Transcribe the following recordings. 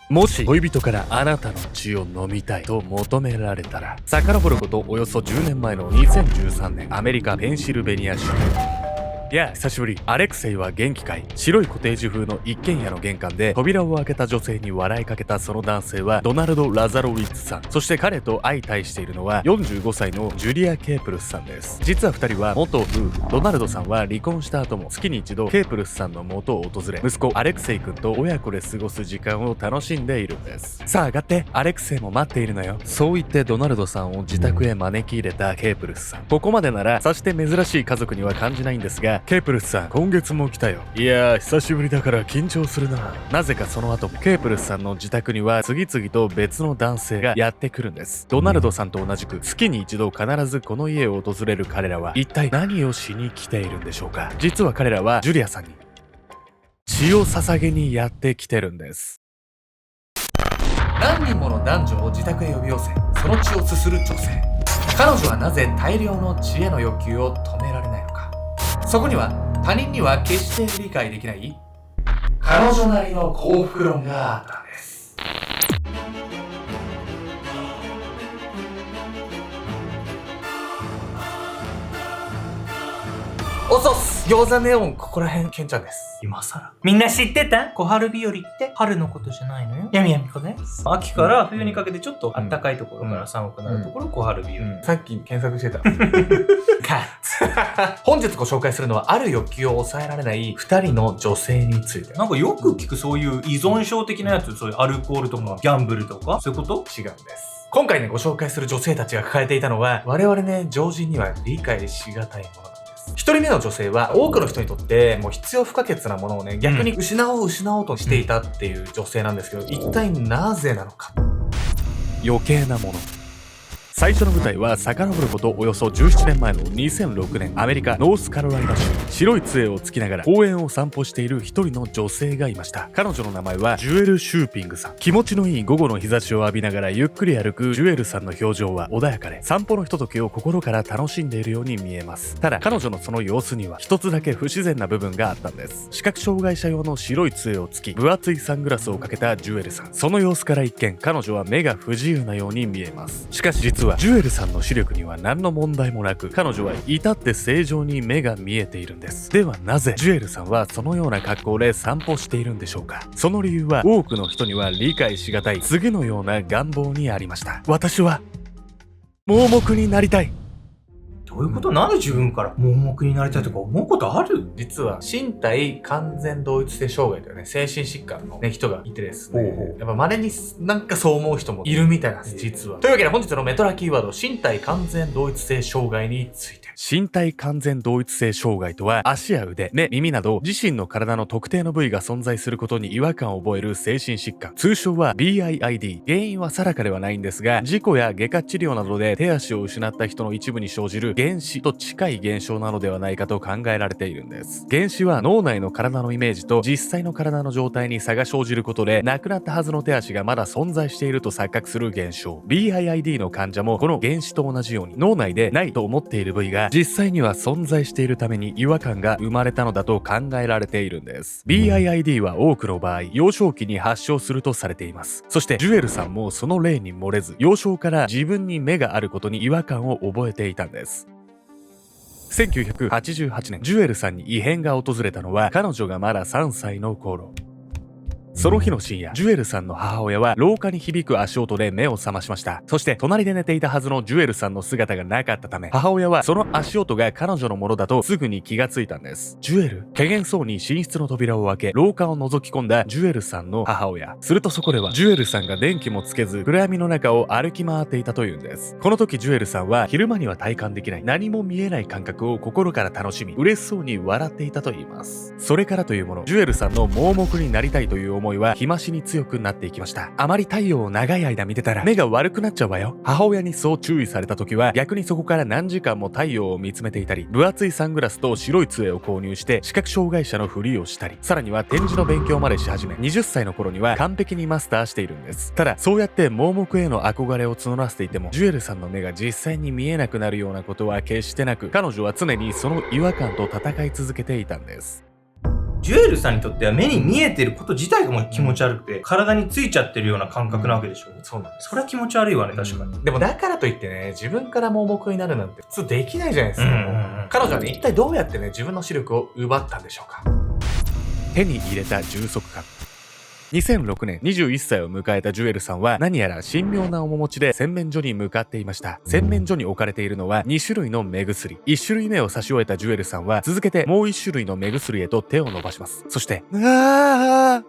もし恋人からあなたの血を飲みたいと求められたら、遡ることおよそ10年前の2013年、アメリカペンシルベニア州。いや、久しぶり。アレクセイは元気かい？白いコテージ風の一軒家の玄関で扉を開けた女性に笑いかけたその男性はドナルド・ラザロウィッツさん。そして彼と相対しているのは45歳のジュリア・ケープルスさんです。実は2人は元夫婦。ドナルドさんは離婚した後も月に一度ケープルスさんの元を訪れ、息子アレクセイ君と親子で過ごす時間を楽しんでいるんです。さあ上がって、アレクセイも待っているのよ。そう言ってドナルドさんを自宅へ招き入れたケープルスさん。ここまでならさして珍しい家族には感じないんですが、ケープルスさん、今月も来たよ。いやー、久しぶりだから緊張するな。なぜかその後もケープルスさんの自宅には次々と別の男性がやってくるんです。ドナルドさんと同じく月に一度必ずこの家を訪れる彼らは一体何をしに来ているんでしょうか。実は彼らはジュリアさんに血を捧げにやってきてるんです。何人もの男女を自宅へ呼び寄せ、その血をすする女性。彼女はなぜ大量の血への欲求を止められないのか。そこには他人には決して理解できない彼女なりの幸福論があったんです。おそっす、餃子ネオン、ここら辺ケンちゃんです。今更みんな知ってた？小春日和って春のことじゃないのよ。やみやみこです。秋から冬にかけてちょっと暖かいところから寒くなるところ、小春日和。さっき検索してた。本日ご紹介するのはある欲求を抑えられない2人の女性について。なんかよく聞くそういう依存症的なやつ、そういうアルコールとかギャンブルとかそういうこと？違うんです。今回ね、ご紹介する女性たちが抱えていたのは、我々ね、常人には理解しがたいものなんです。一人目の女性は多くの人にとってもう必要不可欠なものをね、逆に失おうとしていたっていう女性なんですけど、一体なぜなのか。余計なもの。最初の舞台は遡ることおよそ17年前の2006年、アメリカノースカロライナ州。白い杖をつきながら公園を散歩している一人の女性がいました。彼女の名前はジュエル・シューピングさん。気持ちのいい午後の日差しを浴びながらゆっくり歩くジュエルさんの表情は穏やかで、散歩のひとときを心から楽しんでいるように見えます。ただ彼女のその様子には一つだけ不自然な部分があったんです。視覚障害者用の白い杖をつき、分厚いサングラスをかけたジュエルさん。その様子から一見、彼女は目が不自由なように見えます。しかし実はジュエルさんの視力には何の問題もなく、彼女は至って正常に目が見えているんです。ではなぜジュエルさんはそのような格好で散歩しているんでしょうか。その理由は多くの人には理解しがたい次のような願望にありました。私は盲目になりたい。どういうこと？なんで自分から盲目になりたいとか思うことある？実は身体完全同一性障害というね、精神疾患の、ね、人がいてですね、やっぱ稀になんかそう思う人もいるみたいなんです、実は。というわけで本日のメトラキーワード、身体完全同一性障害について。身体完全同一性障害とは、足や腕、目、耳など自身の体の特定の部位が存在することに違和感を覚える精神疾患、通称は BIID。 原因は定かではないんですが、事故や外科治療などで手足を失った人の一部に生じる幻視と近い現象なのではないかと考えられているんです。幻視は脳内の体のイメージと実際の体の状態に差が生じることで、亡くなったはずの手足がまだ存在していると錯覚する現象。 BIID の患者もこの幻視と同じように、脳内でないと思っている部位が実際には存在しているために違和感が生まれたのだと考えられているんです。 BIID は多くの場合幼少期に発症するとされています。そしてジュエルさんもその例に漏れず、幼少から自分に目があることに違和感を覚えていたんです。1988年、ジュエルさんに異変が訪れたのは彼女がまだ3歳の頃。その日の深夜、ジュエルさんの母親は廊下に響く足音で目を覚ましました。そして隣で寝ていたはずのジュエルさんの姿がなかったため、母親はその足音が彼女のものだとすぐに気がついたんです。ジュエル？怪げそうに寝室の扉を開け、廊下を覗き込んだジュエルさんの母親。するとそこではジュエルさんが電気もつけず暗闇の中を歩き回っていたというんです。この時ジュエルさんは昼間には体感できない何も見えない感覚を心から楽しみ、嬉しそうに笑っていたといいます。それからというもの、ジュエルさんの盲目になりたいという思いは日増しに強くなっていきました。あまり太陽を長い間見てたら目が悪くなっちゃうわよ。母親にそう注意された時は逆にそこから何時間も太陽を見つめていたり、分厚いサングラスと白い杖を購入して視覚障害者のふりをしたり、さらには展示の勉強までし始め、20歳の頃には完璧にマスターしているんです。ただそうやって盲目への憧れを募らせていても、ジュエルさんの目が実際に見えなくなるようなことは決してなく、彼女は常にその違和感と戦い続けていたんです。ジュエルさんにとっては目に見えてること自体がもう気持ち悪くて、体についちゃってるような感覚なわけでしょ。そうなんです。それは気持ち悪いわね、確かに。でもだからといってね、自分から盲目になるなんて普通できないじゃないですか。うんうんうん。彼女はね、一体どうやってね、自分の視力を奪ったんでしょうか。手に入れた充足感。2006年21歳を迎えたジュエルさんは何やら神妙な面持ちで洗面所に向かっていました。洗面所に置かれているのは2種類の目薬。1種類目を差し終えたジュエルさんは続けてもう1種類の目薬へと手を伸ばします。そして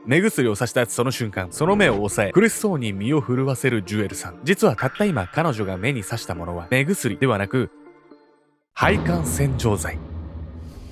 目薬を差したその瞬間、その目を押さえ苦しそうに身を震わせるジュエルさん。実はたった今彼女が目に差したものは目薬ではなく配管洗浄剤。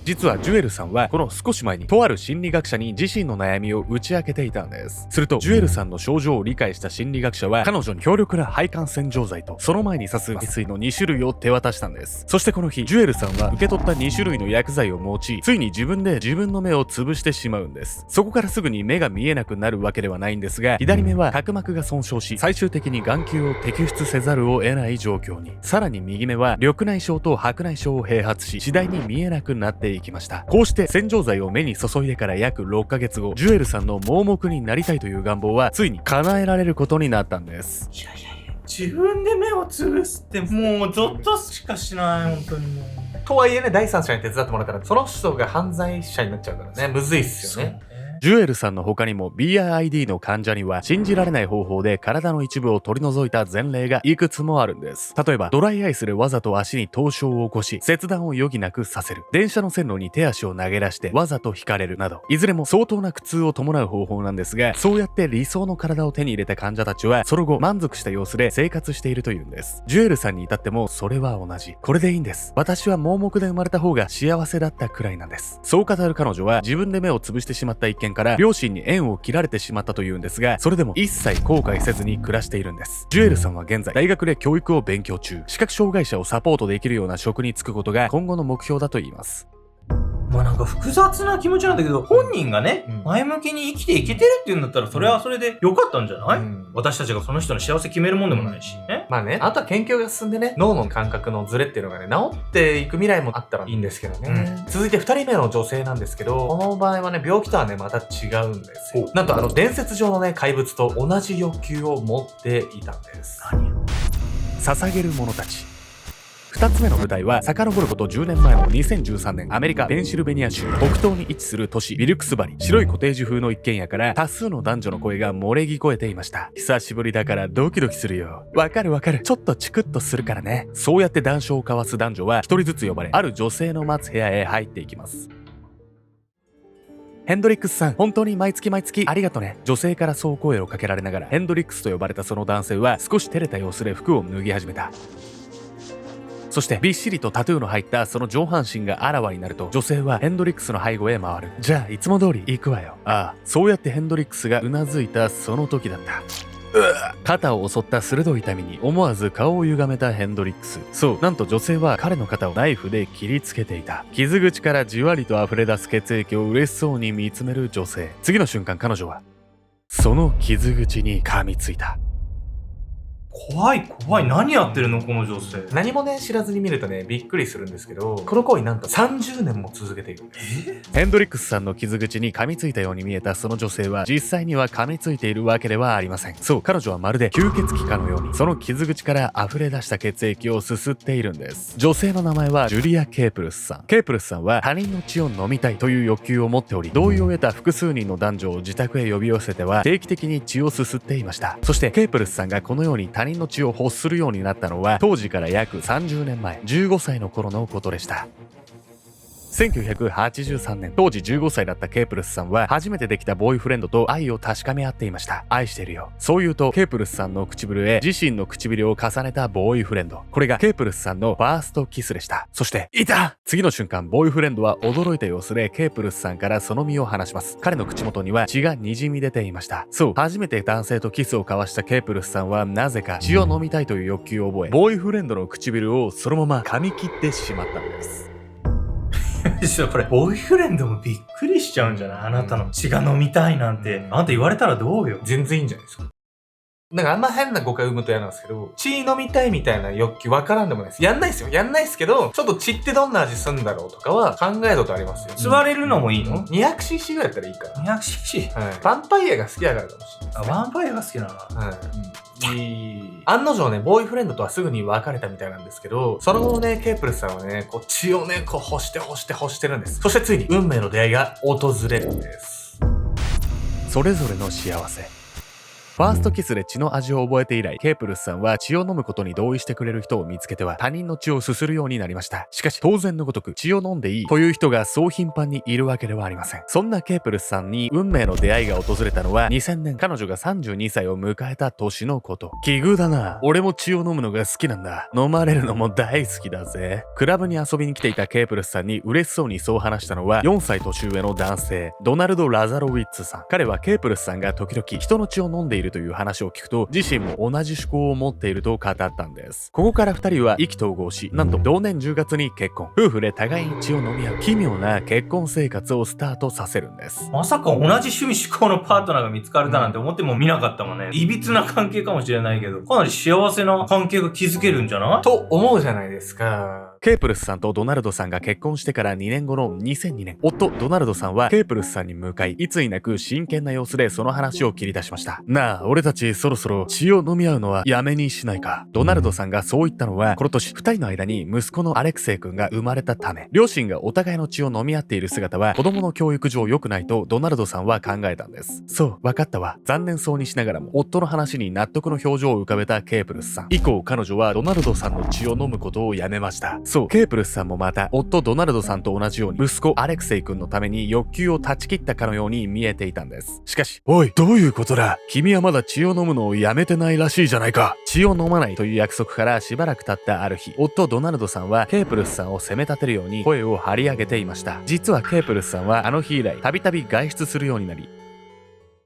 実はジュエルさんはこの少し前にとある心理学者に自身の悩みを打ち明けていたんです。するとジュエルさんの症状を理解した心理学者は彼女に強力な配管洗浄剤とその前に刺す麻酔の2種類を手渡したんです。そしてこの日ジュエルさんは受け取った2種類の薬剤を用いついに自分で自分の目を潰してしまうんです。そこからすぐに目が見えなくなるわけではないんですが、左目は角膜が損傷し最終的に眼球を摘出せざるを得ない状況に。さらに右目は緑内障と白内障を併発し次第に見えなくなっていきました。こうして洗浄剤を目に注いでから約6ヶ月後、ジュエルさんの盲目になりたいという願望はついに叶えられることになったんです。いやいやいや、自分で目を潰すってもうゾッとしかしない、本当にもう。とはいえね、第三者に手伝ってもらったらその人が犯罪者になっちゃうからね、むずいっすよね。ジュエルさんの他にも BIID の患者には信じられない方法で体の一部を取り除いた前例がいくつもあるんです。例えばドライアイスでわざと足に凍傷を起こし切断を余儀なくさせる、電車の線路に手足を投げ出してわざと引かれるなど、いずれも相当な苦痛を伴う方法なんですが、そうやって理想の体を手に入れた患者たちはその後満足した様子で生活しているというんです。ジュエルさんに至ってもそれは同じ。これでいいんです。私は盲目で生まれた方が幸せだったくらいなんです。そう語る彼女は自分で目を潰してしまった一件から両親に縁を切られてしまったというんですが、それでも一切後悔せずに暮らしているんです。ジュエルさんは現在大学で教育を勉強中、視覚障害者をサポートできるような職に就くことが今後の目標だといいます。まあなんか複雑な気持ちなんだけど、本人がね、うん前向きに生きていけてるっていうんだったらそれはそれで良かったんじゃない、うん私たちがその人の幸せ決めるもんでもないしね。まあね、あとは研究が進んでね、脳の感覚のズレっていうのがね、治っていく未来もあったらいいんですけどね。続いて2人目の女性なんですけど、この場合はね、病気とはね、また違うんですよ。なんと伝説上のね、怪物と同じ欲求を持っていたんです。捧げる者たち。2つ目の舞台は遡ること10年前の2013年、アメリカペンシルベニア州北東に位置する都市ウィルクスバリ。白いコテージ風の一軒家から多数の男女の声が漏れ聞こえていました。久しぶりだからドキドキするよ。わかるわかる。ちょっとチクッとするからね。そうやって談笑を交わす男女は1人ずつ呼ばれ、ある女性の待つ部屋へ入っていきます。ヘンドリックスさん、本当に毎月ありがとね。女性からそう声をかけられながらヘンドリックスと呼ばれたその男性は少し照れた様子で服を脱ぎ始めた。そしてびっしりとタトゥーの入ったその上半身があらわになると、女性はヘンドリックスの背後へ回る。じゃあいつも通り行くわよ。ああ、そうやってヘンドリックスがうなずいたその時だった。肩を襲った鋭い痛みに思わず顔を歪めたヘンドリックス。そう、なんと女性は彼の肩をナイフで切りつけていた。傷口からじわりと溢れ出す血液を嬉しそうに見つめる女性。次の瞬間、彼女はその傷口に噛みついた。怖い怖い。何やってるのこの女性。何もね、知らずに見るとね、びっくりするんですけど、この行為なんと30年も続けているんです。ヘンドリックスさんの傷口に噛みついたように見えたその女性は実際には噛みついているわけではありません。そう、彼女はまるで吸血鬼かのようにその傷口から溢れ出した血液をすすっているんです。女性の名前はジュリア・ケープルスさん。ケープルスさんは他人の血を飲みたいという欲求を持っており、同意を得た複数人の男女を自宅へ呼び寄せては定期的に血をすすっていました。そしてケープルスさんがこのように他人の血を欲するようになったのは当時から約30年前、15歳の頃のことでした。1983年、当時15歳だったケープルスさんは初めてできたボーイフレンドと愛を確かめ合っていました。愛してるよ。そう言うとケープルスさんの唇へ自身の唇を重ねたボーイフレンド。これがケープルスさんのファーストキスでした。そしていた！次の瞬間、ボーイフレンドは驚いた様子でケープルスさんからその身を離します。彼の口元には血が滲み出ていました。そう、初めて男性とキスを交わしたケープルスさんはなぜか血を飲みたいという欲求を覚え、ボーイフレンドの唇をそのまま噛み切ってしまったんです。これボーイフレンドもびっくりしちゃうんじゃない？あなたの血が飲みたいなんて、あんた言われたらどうよ。全然いいんじゃないですか。なんかあんま変な誤解を生むと嫌なんですけど、血飲みたいみたいな欲求わからんでもないです。やんないですよ。やんないですけど、ちょっと血ってどんな味すんだろうとかは考えたことありますよ。座れるのもいいの？ 200cc ぐらいだったらいいかな。 200cc。 はい。ヴァンパイアが好きだからかもしれないですね。ヴァンパイアが好きなの？案の定ね、ボーイフレンドとはすぐに別れたみたいなんですけど、その後もね、ケープルスさんはね、こう血をね、こう欲してるんです。そしてついに運命の出会いが訪れるんです。それぞれの幸せ。ファーストキスで血の味を覚えて以来、ケープルスさんは血を飲むことに同意してくれる人を見つけては他人の血をすするようになりました。しかし当然のごとく血を飲んでいいという人がそう頻繁にいるわけではありません。そんなケープルスさんに運命の出会いが訪れたのは2000年、彼女が32歳を迎えた年のこと。奇遇だな。俺も血を飲むのが好きなんだ。飲まれるのも大好きだぜ。クラブに遊びに来ていたケープルスさんに嬉しそうにそう話したのは4歳年上の男性、ドナルド・ラザロウィッツさん。彼はケープルスさんが時々人の血を飲んでいるという話を聞くと自身も同じ思考を持っていると語ったんです。ここから2人は意気投合し、なんと同年10月に結婚。夫婦で互いに血を飲み合う奇妙な結婚生活をスタートさせるんです。まさか同じ趣味思考のパートナーが見つかるだなんて思っても見なかったもんね。いびつな関係かもしれないけど、かなり幸せな関係が築けるんじゃないと思うじゃないですか。ケープルスさんとドナルドさんが結婚してから2年後の2002年、夫ドナルドさんはケープルスさんに向かい、いつになく真剣な様子でその話を切り出しました。なあ、俺たちそろそろ血を飲み合うのはやめにしないか。ドナルドさんがそう言ったのは、この年2人の間に息子のアレクセイ君が生まれたため、両親がお互いの血を飲み合っている姿は子供の教育上良くないとドナルドさんは考えたんです。そう、わかったわ。残念そうにしながらも夫の話に納得の表情を浮かべたケープルスさん。以降彼女はドナルドさんの血を飲むことをやめました。そう、ケープルスさんもまた夫ドナルドさんと同じように息子アレクセイ君のために欲求を断ち切ったかのように見えていたんです。しかし、おい、どういうことだ？君はまだ血を飲むのをやめてないらしいじゃないか。血を飲まないという約束からしばらく経ったある日、夫ドナルドさんはケープルスさんを責め立てるように声を張り上げていました。実はケープルスさんはあの日以来たびたび外出するようになり、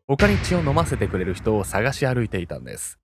他に血を飲ませてくれる人を探し歩いていたんです。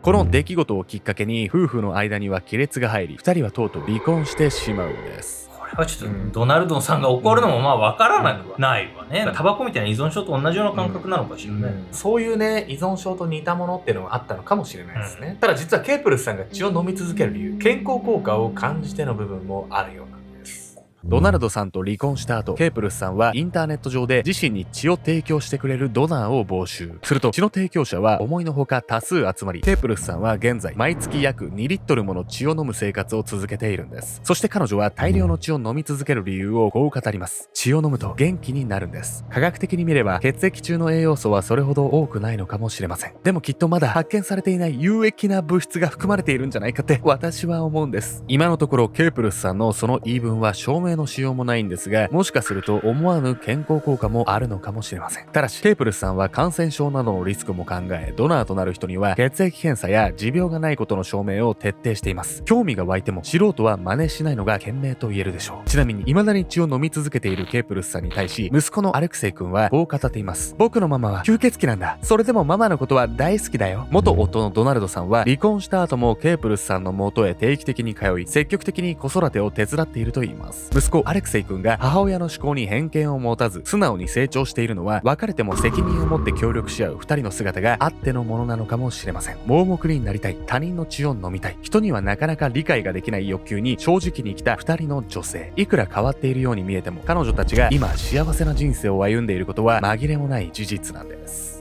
この出来事をきっかけに夫婦の間には亀裂が入り、2人はとうとう離婚してしまうんです。これはちょっとドナルドさんが怒るのもまあ分からなくはないわね。タバコみたいな依存症と同じような感覚なのかしらね。そういうね、依存症と似たものっていうのがあったのかもしれないですね。ただ実はケープルスさんが血を飲み続ける理由、健康効果を感じての部分もあるようなんです。ドナルドさんと離婚した後、ケープルスさんはインターネット上で自身に血を提供してくれるドナーを募集。すると血の提供者は思いのほか多数集まり、ケープルスさんは現在毎月約2リットルもの血を飲む生活を続けているんです。そして彼女は大量の血を飲み続ける理由をこう語ります。血を飲むと元気になるんです。科学的に見れば血液中の栄養素はそれほど多くないのかもしれません。でもきっとまだ発見されていない有益な物質が含まれているんじゃないかって私は思うんです。今のところケープルスさんのその言い分は証明のしようもないんですが、もしかすると思わぬ健康効果もあるのかもしれません。ただしケープルスさんは感染症などのリスクも考え、ドナーとなる人には血液検査や持病がないことの証明を徹底しています。興味が湧いても素人は真似しないのが賢明と言えるでしょう。ちなみに未だに血を飲み続けているケープルスさんに対し、息子のアレクセイ君はこう語っています。僕のママは吸血鬼なんだ。それでもママのことは大好きだよ。元夫のドナルドさんは離婚した後もケープルスさんの元へ定期的に通い、積極的に子育てを手伝っているといいます。息子アレクセイ君が母親の思考に偏見を持たず素直に成長しているのは、別れても責任を持って協力し合う2人の姿があってのものなのかもしれません。盲目になりたい、他人の血を飲みたい、人にはなかなか理解ができない欲求に正直に生きた2人の女性。いくら変わっているように見えても、彼女たちが今幸せな人生を歩んでいることは紛れもない事実なんです。